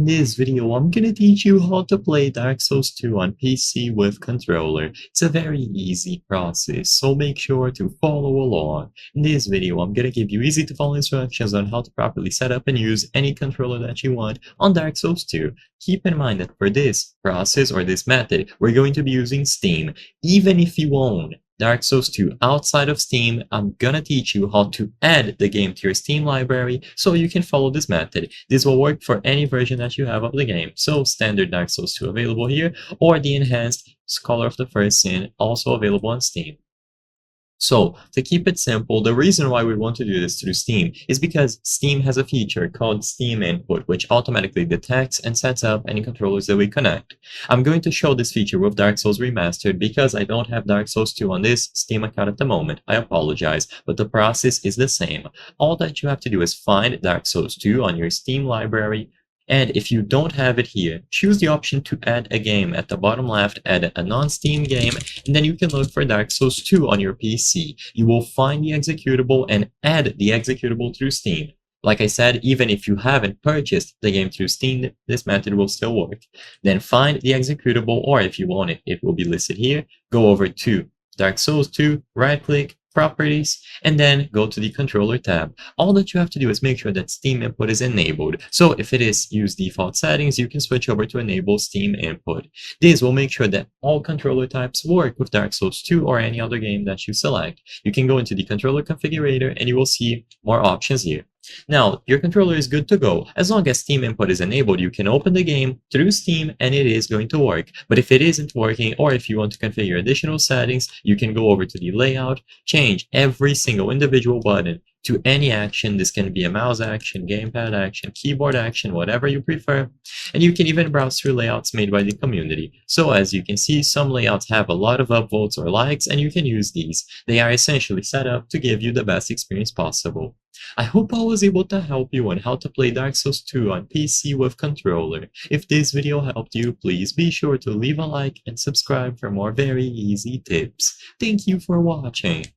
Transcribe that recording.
this video, I'm gonna teach you how to play Dark Souls 2 on PC with controller. It's a very easy process, so make sure to follow along. In this video, I'm gonna give you easy to follow instructions on how to properly set up and use any controller that you want on Dark Souls 2. Keep in mind that for this process or this method, we're going to be using Steam. Even if you own Dark Souls 2 outside of Steam, I'm gonna teach you how to add the game to your Steam library so you can follow this method. This will work for any version that you have of the game. So standard Dark Souls 2 available here, or the enhanced Scholar of the First Sin also available on Steam. So, to keep it simple, the reason why we want to do this through Steam is because Steam has a feature called Steam Input, which automatically detects and sets up any controllers that we connect. I'm going to show this feature with Dark Souls Remastered because I don't have Dark Souls 2 on this Steam account at the moment. I apologize, but the process is the same. All that you have to do is find Dark Souls 2 on your Steam library, and if you don't have it here, choose the option to add a game at the bottom left, add a non-Steam game, and then you can look for Dark Souls 2 on your PC. You will find the executable and add the executable through Steam. Like I said, even if you haven't purchased the game through Steam, this method will still work. Then find the executable, or if you want it, it will be listed here. Go over to Dark Souls 2, right-click, Properties, and then go to the controller tab. All that you have to do is make sure that Steam Input is enabled. So if it is use default settings, you can switch over to enable Steam Input. This will make sure that all controller types work with Dark Souls 2 or any other game that you select. You can go into the controller configurator and you will see more options here. Now, your controller is good to go. As long as Steam Input is enabled, you can open the game through Steam and it is going to work. But if it isn't working, or if you want to configure additional settings, you can go over to the layout, change every single individual button to any action. This can be a mouse action, gamepad action, keyboard action, whatever you prefer. And you can even browse through layouts made by the community. So as you can see, some layouts have a lot of upvotes or likes, and you can use these. They are essentially set up to give you the best experience possible. I hope I was able to help you on how to play Dark Souls 2 on PC with controller. If this video helped you, please be sure to leave a like and subscribe for more very easy tips. Thank you for watching.